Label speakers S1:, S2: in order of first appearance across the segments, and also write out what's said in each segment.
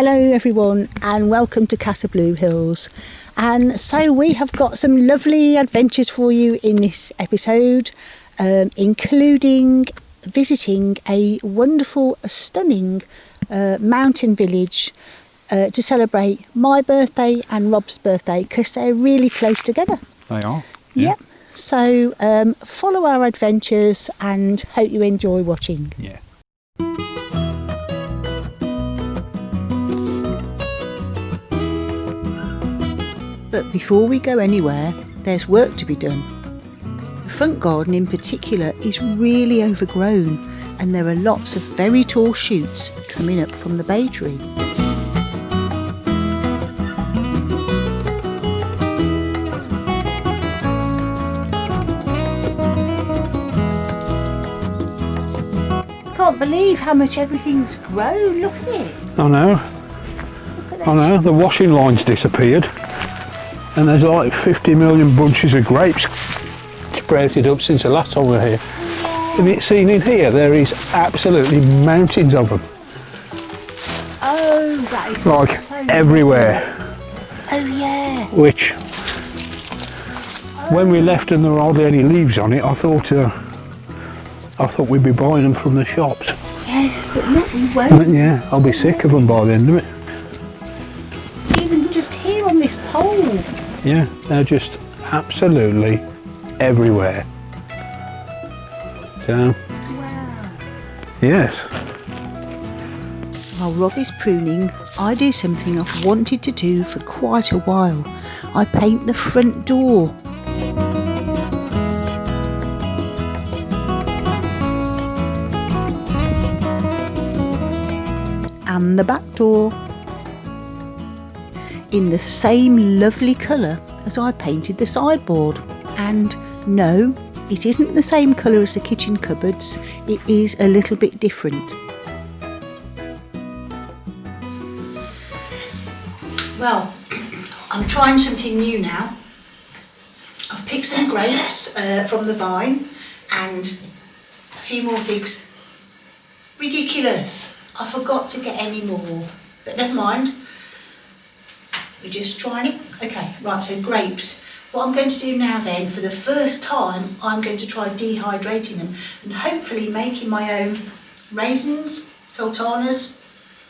S1: Hello everyone and welcome to Casa Blue Hills. And so we have got some lovely adventures for you in this episode, including visiting a wonderful, stunning mountain village to celebrate my birthday and Rob's birthday because they're really close together.
S2: They are.
S1: Yeah. Yep. So follow our adventures and hope you enjoy watching.
S2: Yeah.
S1: But before we go anywhere, there's work to be done. The front garden in particular is really overgrown and there are lots of very tall shoots coming up from the bay tree. I can't believe how much everything's grown, look at it.
S2: I know. I know, the washing line's disappeared. And there's like 50 million bunches of grapes sprouted up since the last time we were here. Have you seen in here? There is absolutely mountains of them.
S1: Oh, that is
S2: like
S1: so
S2: everywhere.
S1: Lovely. Oh yeah.
S2: Which, when we left and there were hardly any leaves on it, I thought we'd be buying them from the shops.
S1: Yes, but look, we won't.
S2: But yeah, I'll be sick of them by the end of it.
S1: Even just here on this pole.
S2: Yeah, they're just absolutely everywhere. So,
S1: Wow.
S2: yes.
S1: While Rob is pruning, I do something I've wanted to do for quite a while. I paint the front door. And the back door. In the same lovely colour as I painted the sideboard. And no, it isn't the same colour as the kitchen cupboards, it is a little bit different. Well, I'm trying something new now. I've picked some grapes from the vine and a few more figs. Ridiculous, I forgot to get any more, but never mind. We're just trying it. Okay, right, so grapes. What I'm going to do now then, for the first time, I'm going to try dehydrating them and hopefully making my own raisins, sultanas,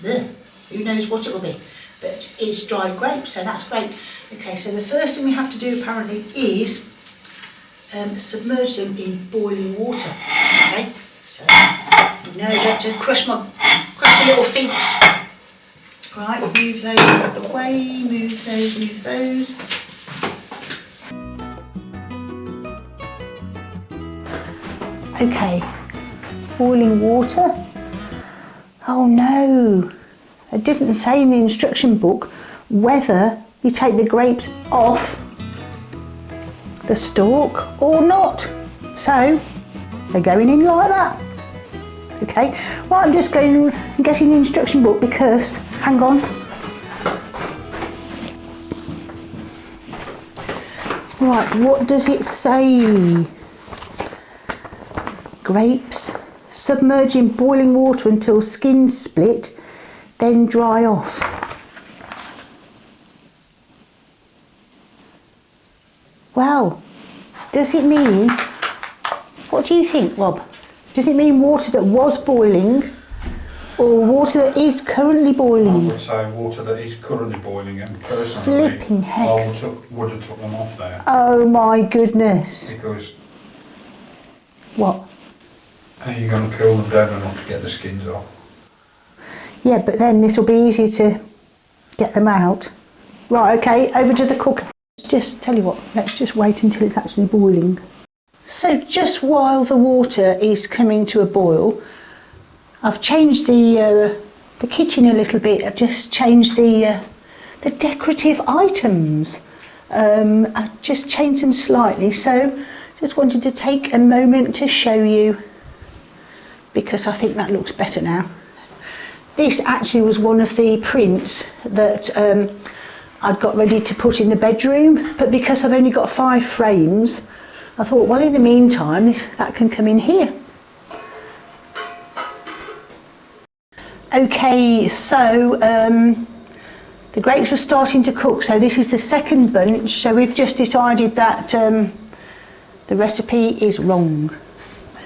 S1: who knows what it will be. But it's dried grapes, so that's great. Okay, so the first thing we have to do apparently is submerge them in boiling water. Okay, so you know that to crush the little figs. Right, move those out of the way, move those. Okay, boiling water. Oh no, it didn't say in the instruction book whether you take the grapes off the stalk or not. So, they're going in like that. Okay, well I'm just going and getting the instruction book because, hang on. Right, what does it say? Grapes, submerge in boiling water until skin split, then dry off. Well, does it mean, what do you think, Rob? Does it mean water that was boiling or water that is currently boiling?
S2: I would say water that is currently boiling, and personally,
S1: Flipping heck.
S2: I would have took them off there.
S1: Oh my goodness.
S2: Because
S1: What?
S2: how are you going to cool them down enough to get the skins off?
S1: Yeah, but then this will be easy to get them out. Right, okay, over to the cooker. Just tell you what, let's just wait until it's actually boiling. So just while the water is coming to a boil, I've changed the kitchen a little bit. I've just changed the decorative items. I've just changed them slightly. So just wanted to take a moment to show you because I think that looks better now. This actually was one of the prints that I'd got ready to put in the bedroom, but because I've only got 5 frames, I thought, well, in the meantime, that can come in here. Okay, so the grapes were starting to cook, so this is the second bunch. So we've just decided that the recipe is wrong.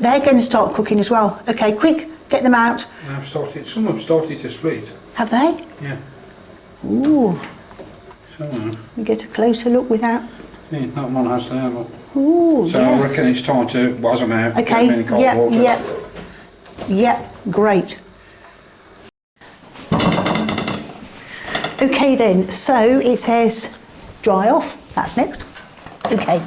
S1: They're going to start cooking as well. Okay, quick, get them out.
S2: Some have started to split.
S1: Have they?
S2: Yeah.
S1: Ooh,
S2: So,
S1: we get a closer look without.
S2: yeah, that one has there, look.
S1: Ooh,
S2: So
S1: yes.
S2: I reckon it's time to waz them out, get
S1: Okay,
S2: them in the cold water.
S1: yeah, great. Okay then, so it says dry off, that's next. Okay.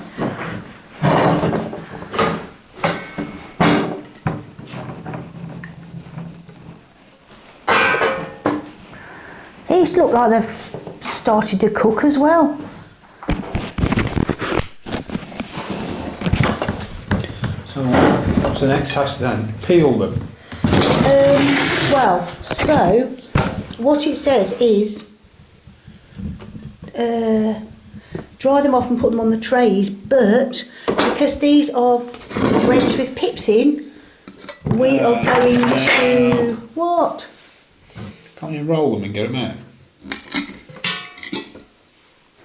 S1: These look like they've started to cook as well.
S2: So what's the next task then? Peel them.
S1: Well, so what it says is dry them off and put them on the trays, but because these are grapes with pips in, we are going to what?
S2: Can't you roll them and get them out?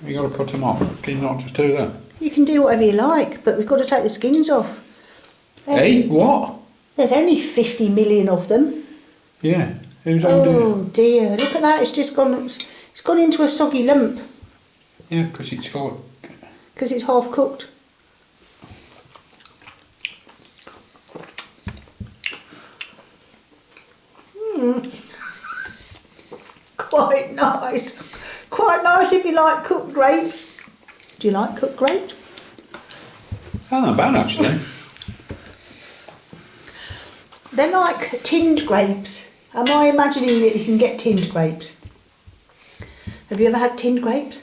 S2: You got to put them on. Can you not just do that?
S1: You can do whatever you like, but we've got to take the skins off.
S2: Hey, what?
S1: There's only 50 million of them.
S2: Yeah. Who's on doing
S1: Oh dear, look at that, it's just gone, it's gone into a soggy lump
S2: it? Yeah, because it's got.
S1: because it's half cooked. Quite nice. Quite nice if you like cooked grapes. Do you like cooked grapes?
S2: Oh, not bad actually.
S1: They're like tinned grapes. Am I imagining that you can get tinned grapes? Have you ever had tinned grapes?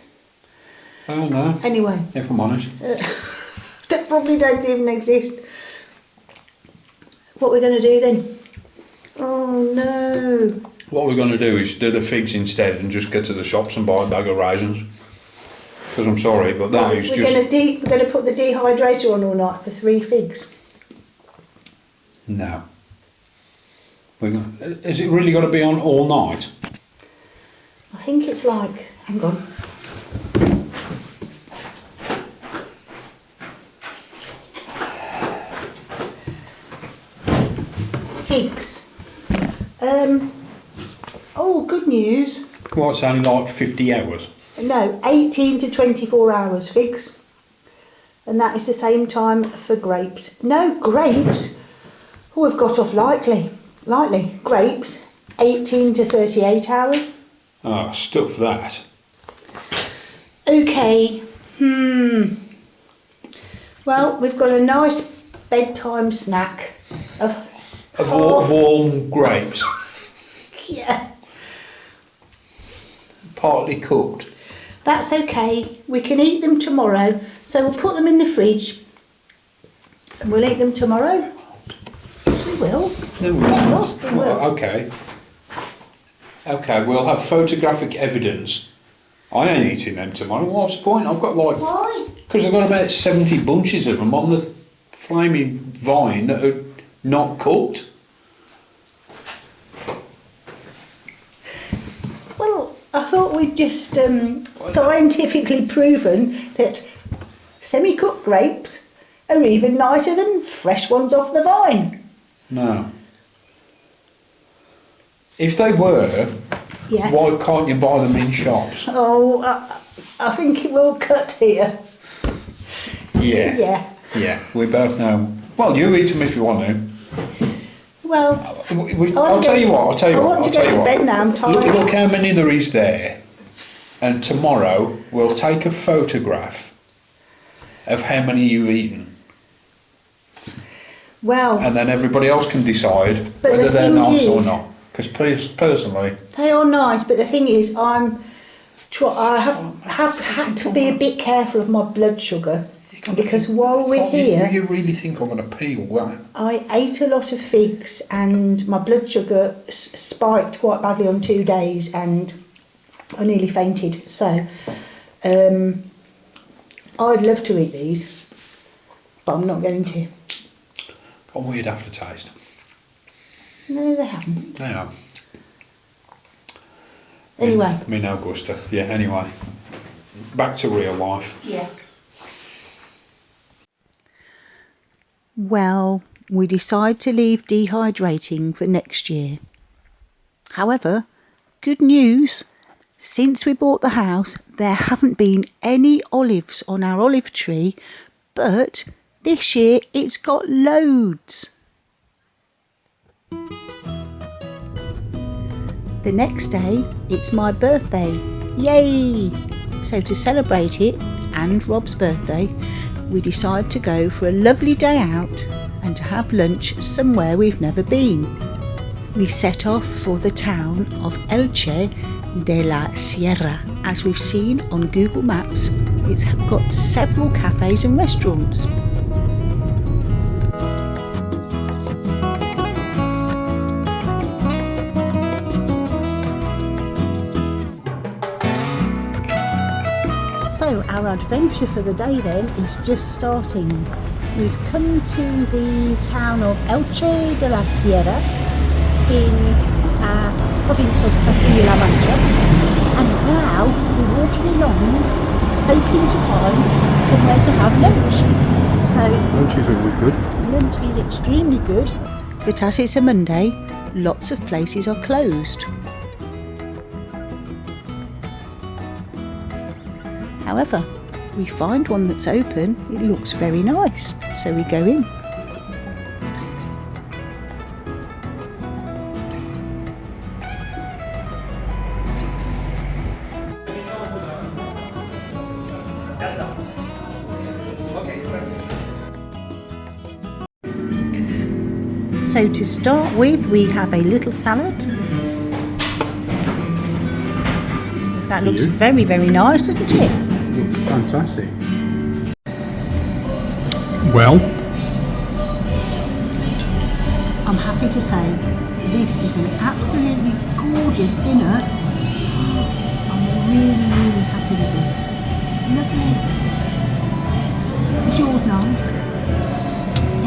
S2: Oh no.
S1: Anyway,
S2: If I'm honest.
S1: that probably don't even exist. What we're going to do then? Oh no.
S2: What we're going to do is do the figs instead and just get to the shops and buy a bag of raisins. Because I'm sorry, but that is
S1: we're
S2: just.
S1: we're going to put the dehydrator on all night for 3 figs.
S2: No. Is it really got to be on all night?
S1: I think it's like, hang on. Figs. Oh, good news.
S2: Well, it's only like 50 hours.
S1: No, 18 to 24 hours figs. And that is the same time for grapes. No, grapes. Oh, we've got off lightly. Grapes, 18 to 38 hours.
S2: Ah, stuff that.
S1: Okay. Well, we've got a nice bedtime snack of
S2: Warm grapes,
S1: yeah.
S2: partly cooked.
S1: That's okay. We can eat them tomorrow. So we'll put them in the fridge and we'll eat them tomorrow. Yes, we will.
S2: No,
S1: Yes, we will.
S2: Okay. Okay, we'll have photographic evidence. I ain't eating them tomorrow. What's the point? I've got like.
S1: Why?
S2: Because I've got about 70 bunches of them on the flaming vine that are not cooked.
S1: Well, I thought we'd just scientifically proven that semi-cooked grapes are even nicer than fresh ones off the vine.
S2: No. If they were,
S1: Yes.
S2: why can't you buy them in shops?
S1: Oh, I think it will cut here.
S2: Yeah.
S1: Yeah.
S2: Yeah, we both know. Well, you eat them if you want to.
S1: Well,
S2: I'll tell you what,
S1: I want to go to bed now, I'm tired.
S2: Look how many there is there. And tomorrow we'll take a photograph of how many you've eaten.
S1: Well,
S2: And then everybody else can decide
S1: But
S2: whether
S1: the
S2: they're
S1: thing
S2: nice or
S1: is-
S2: not. Because personally,
S1: they are nice, but the thing is, I have had to be a bit careful of my blood sugar because while we're here,
S2: You really think I'm going to peel that?
S1: I ate a lot of figs and my blood sugar spiked quite badly on 2 days and I nearly fainted. So I'd love to eat these, but I'm not going to.
S2: Got a weird aftertaste.
S1: No, they haven't.
S2: They are.
S1: Anyway.
S2: Me no Augusta. Yeah, anyway. Back to real life.
S1: Yeah.
S3: Well, we decide to leave dehydrating for next year. However, good news, since we bought the house, there haven't been any olives on our olive tree, but this year it's got loads. The next day, it's my birthday. Yay! So to celebrate it, and Rob's birthday, we decide to go for a lovely day out and to have lunch somewhere we've never been. We set off for the town of Elche de la Sierra. As we've seen on Google Maps, it's got several cafes and restaurants. So our adventure for the day then is just starting. We've come to the town of Elche de la Sierra in province of Castilla-La Mancha, and now we're walking along hoping to find somewhere to have lunch. So
S2: Lunch is always good.
S3: lunch is extremely good, but as it's a Monday, lots of places are closed. However, we find one that's open. It looks very nice, so we go in.
S1: So to start with, we have a little salad. That looks very, very nice, doesn't it?
S2: Looks fantastic. Well,
S1: I'm happy to say this is an absolutely gorgeous dinner. I'm really, really happy with this. It's lovely. Is yours nice?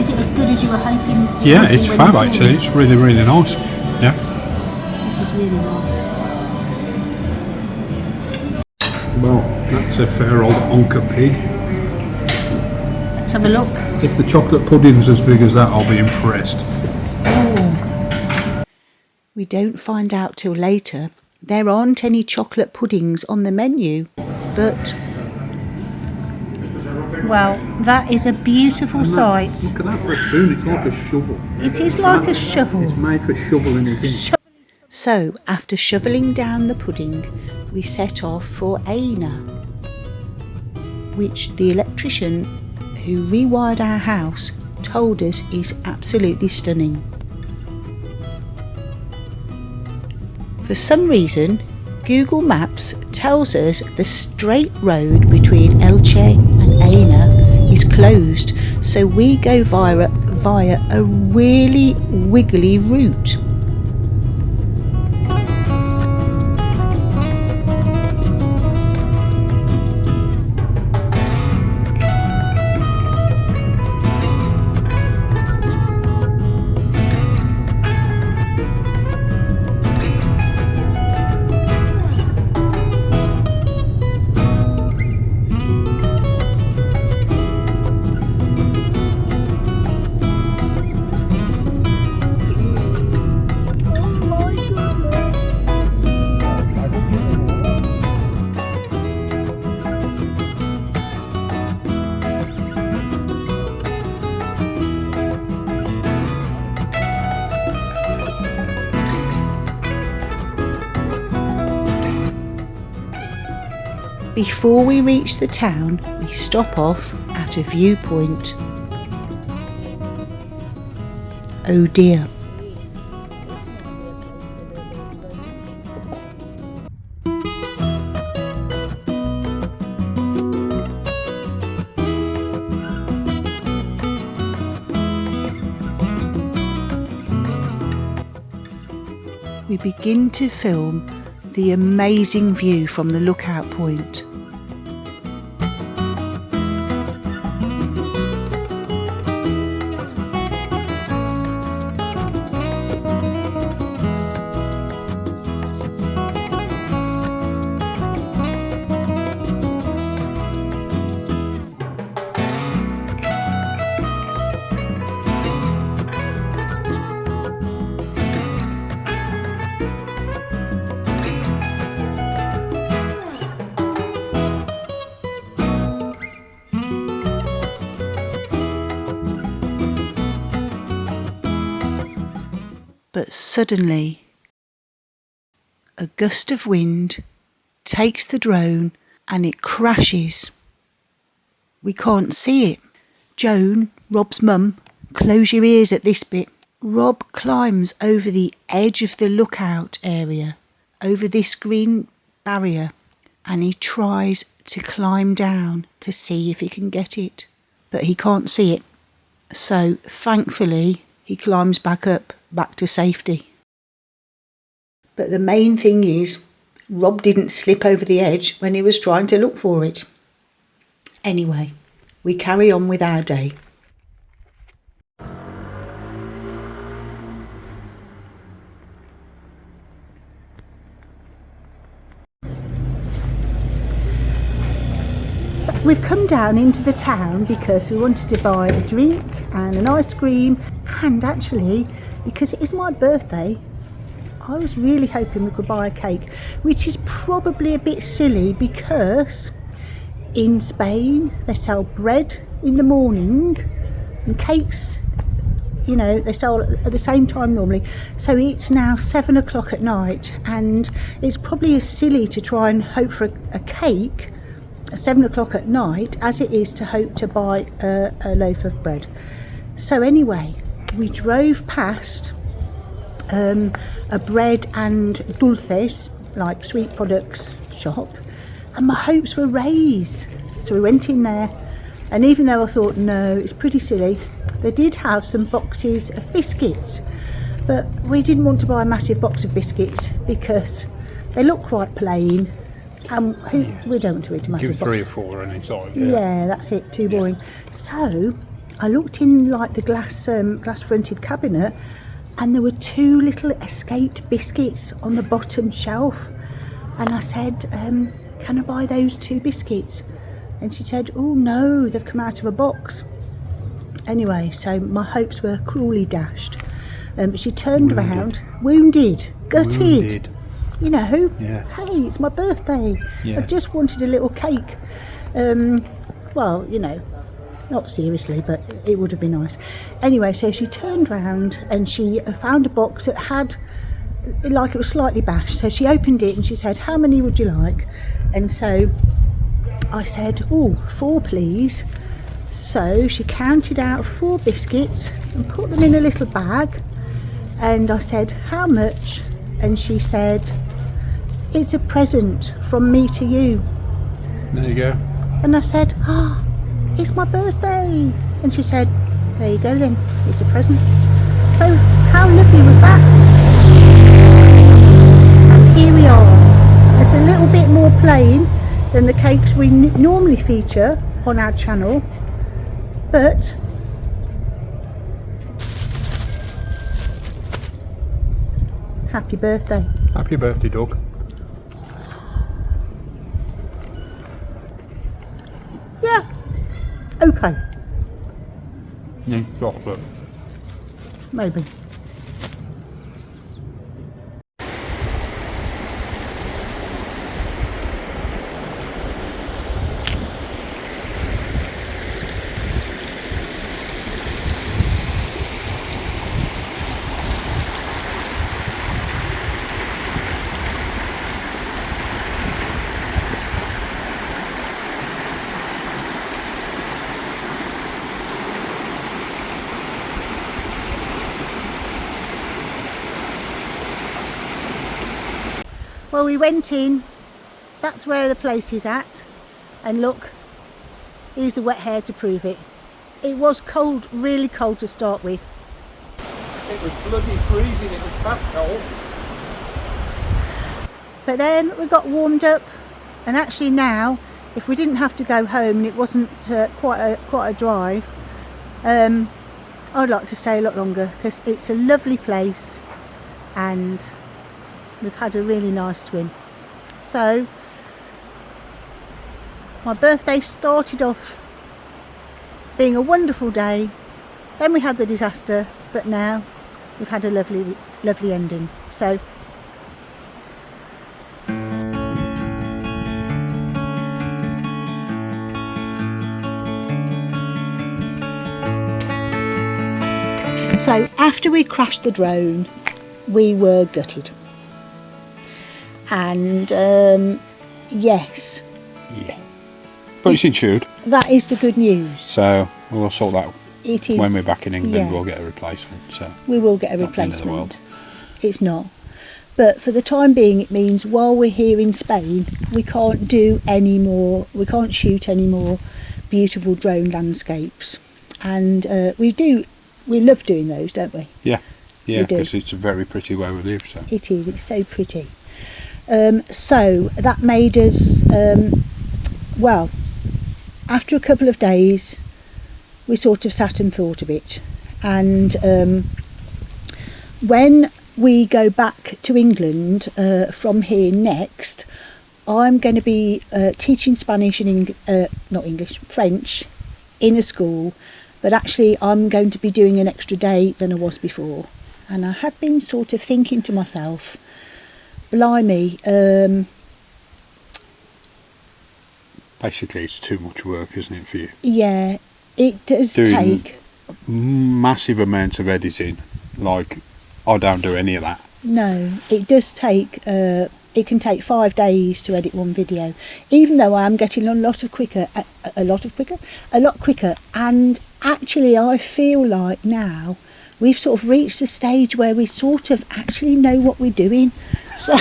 S1: Is it as good as you were hoping?
S2: yeah, it's fab actually. It's really, really nice. Yeah.
S1: This is really nice.
S2: Well, that's a fair old Onka pig.
S1: Let's have a look.
S2: If the chocolate pudding's as big as that, I'll be impressed.
S1: Oh,
S3: We don't find out till later there aren't any chocolate puddings on the menu, but
S1: well, that is a beautiful sight.
S2: Look at that for a spoon. It's like a shovel.
S1: It is like a shovel.
S2: It's made for shoveling it in.
S3: so after shoveling down the pudding, we set off for Aina, which the electrician who rewired our house told us is absolutely stunning. For some reason, Google Maps tells us the straight road between Elche and Aina is closed, so we go via a really wiggly route. Before we reach the town, we stop off at a viewpoint. Oh dear. We begin to film the amazing view from the lookout point. But suddenly, a gust of wind takes the drone and it crashes. We can't see it. Joan, Rob's mum, close your ears at this bit. Rob climbs over the edge of the lookout area, over this green barrier, and he tries to climb down to see if he can get it. But he can't see it. So thankfully, he climbs back up, back to safety. But the main thing is, Rob didn't slip over the edge when he was trying to look for it. Anyway, we carry on with our day. So we've come down into the town because we wanted to buy a drink and an ice cream, and actually, because it is my birthday, I was really hoping we could buy a cake, which is probably a bit silly because in Spain they sell bread in the morning and cakes, you know, they sell at the same time normally. So it's now 7 o'clock at night, and it's probably as silly to try and hope for a cake at 7 o'clock at night as it is to hope to buy a loaf of bread. So anyway, we drove past a bread and dulces, like sweet products shop, and my hopes were raised. So we went in there, and even though I thought, no, it's pretty silly, they did have some boxes of biscuits, but we didn't want to buy a massive box of biscuits because they look quite plain, and we don't want to eat a massive box.
S2: Give 3 or 4 and it's like,
S3: yeah, that's it, too boring. So I looked in like the glass fronted cabinet, and there were 2 little escaped biscuits on the bottom shelf, and I said, can I buy those 2 biscuits? And she said, oh no, they've come out of a box. Anyway, so my hopes were cruelly dashed. She turned round, wounded, gutted. You know, hey, it's my birthday. I just wanted a little cake. Well, you know, not seriously, but it would have been nice. Anyway, so she turned round and she found a box that had, like, it was slightly bashed. So she opened it and she said, how many would you like? And so I said, 4 please. So she counted out 4 biscuits and put them in a little bag. And I said, how much? And she said, it's a present from me to you.
S2: There you go.
S3: And I said, it's my birthday. And she said, there you go then, it's a present. So how lovely was that? And here we are. It's a little bit more plain than the cakes we normally feature on our channel, but happy birthday.
S2: Happy birthday, Doug.
S3: Yeah, okay,
S2: Need chocolate.
S3: maybe. Well, we went in, that's where the place is at, and look, here's the wet hair to prove it. It was cold, really cold to start with.
S2: It was bloody freezing, it was past cold.
S3: But then we got warmed up, and actually now, if we didn't have to go home and it wasn't quite a drive, I'd like to stay a lot longer because it's a lovely place and we've had a really nice swim. So my birthday started off being a wonderful day, then we had the disaster, but now we've had a lovely ending. So after we crashed the drone we were gutted. And yes,
S2: Yeah. But it's insured,
S3: that is the good news.
S2: so we'll sort that
S3: It is.
S2: when we're back in England. We'll
S3: yes.
S2: get a replacement. So
S3: We will get a
S2: Not the end of the world.
S3: replacement. It's not. But for the time being, it means while we're here in Spain, we can't do any more, we can't shoot any more beautiful drone landscapes. And we love doing those, don't we?
S2: yeah,
S3: We do.
S2: because it's a very pretty where we live. So
S3: It is, it's so pretty. So that made us, well, after a couple of days, we sort of sat and thought a bit. And when we go back to England from here next, I'm going to be teaching Spanish and not English, French in a school, but actually I'm going to be doing an extra day than I was before. And I had been sort of thinking to myself, blimey,
S2: basically, it's too much work, isn't it, for you?
S3: yeah, it does
S2: Doing-
S3: take,
S2: Massive amounts of editing. Like, I don't do any of that.
S3: no, it does take, it can take 5 days to edit one video, even though I am getting a lot quicker, and actually I feel like now we've sort of reached the stage where we sort of actually know what we're doing. So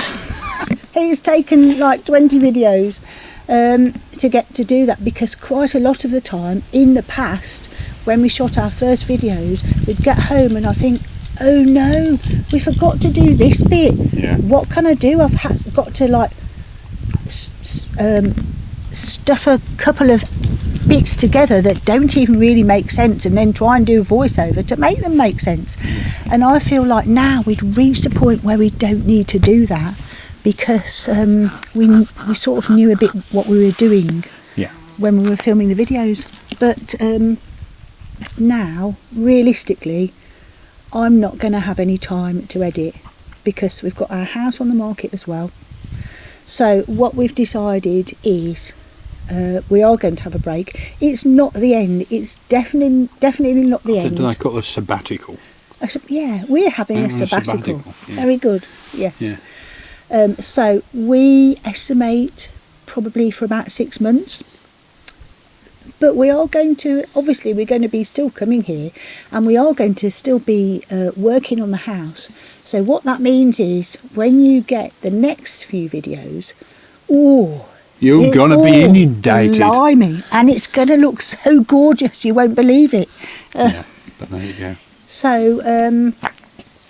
S3: it's taken like 20 videos to get to do that, because quite a lot of the time in the past, when we shot our first videos, we'd get home and I think, oh no, we forgot to do this bit.
S2: Yeah.
S3: What can I do? I've got to like stuff a couple of bits together that don't even really make sense, and then try and do a voiceover to make them make sense. And I feel like now we'd reached a point where we don't need to do that, because we sort of knew a bit what we were doing
S2: Yeah.
S3: when we were filming the videos. But now, realistically, I'm not going to have any time to edit, because we've got our house on the market as well. So what we've decided is we are going to have a break. It's not the end. It's definitely not the end.
S2: Do they call it a sabbatical?
S3: Yeah, we're having a
S2: A
S3: sabbatical.
S2: sabbatical, yeah.
S3: Very good. Yes.
S2: Yeah.
S3: So we estimate probably for about 6 months. But we are going to, obviously we're going to be still coming here, and we are going to still be working on the house. So what that means is, when you get the next few videos,
S2: You're going to be inundated.
S3: Blimey, and it's going to look so gorgeous, you won't believe it.
S2: Yeah, but there you go.
S3: So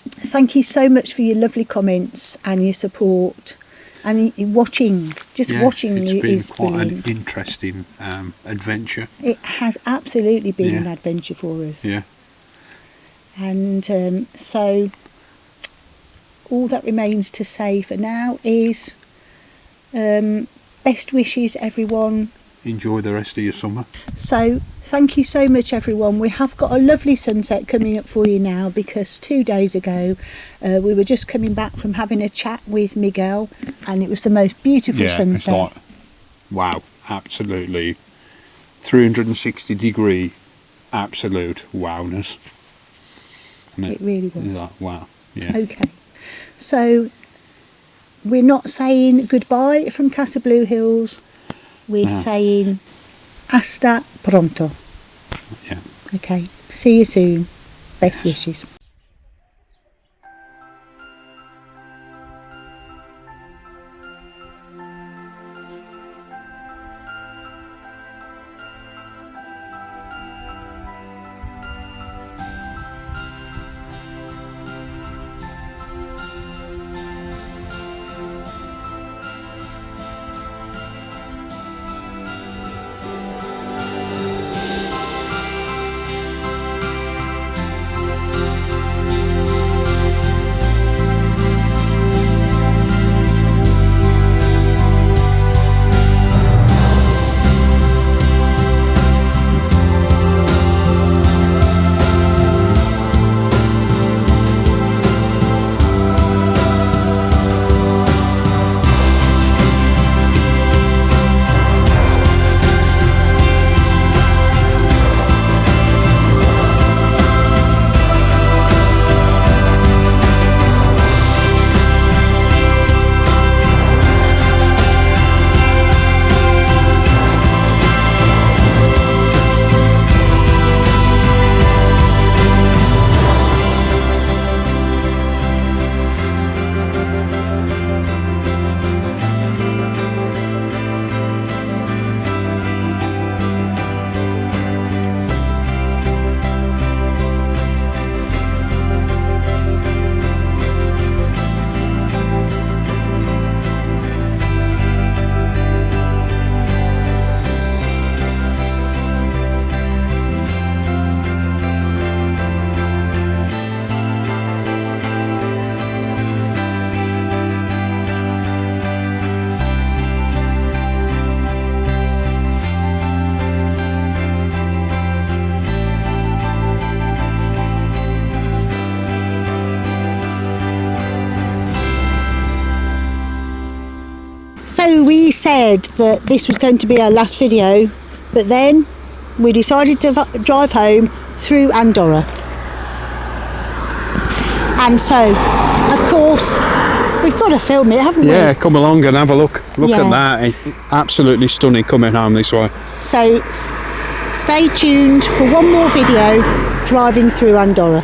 S3: thank you so much for your lovely comments and your support. And watching, watching
S2: it's been
S3: is
S2: quite
S3: brilliant.
S2: an interesting adventure.
S3: It has absolutely been an
S2: Yeah.
S3: adventure for us.
S2: Yeah.
S3: And so all that remains to say for now is best wishes, everyone.
S2: Enjoy the rest of your summer.
S3: So thank you so much, everyone. We have got a lovely sunset coming up for you now, because 2 days ago we were just coming back from having a chat with Miguel, and it was the most beautiful
S2: It's
S3: sunset.
S2: like, wow, absolutely 360 degree absolute wowness. Isn't
S3: It really was.
S2: It's like, wow. Yeah.
S3: Okay, so we're not saying goodbye from Casa Blue Hills. We're
S2: No.
S3: saying hasta pronto.
S2: Yeah.
S3: Okay, see you soon. Best wishes.
S1: So we said that this was going to be our last video, but then we decided to drive home through Andorra. And so, of course, we've got to film it, haven't we?
S2: Yeah, come along and have a look. Look
S1: Yeah.
S2: at that. It's absolutely stunning coming home this way.
S1: So stay tuned for one more video driving through Andorra.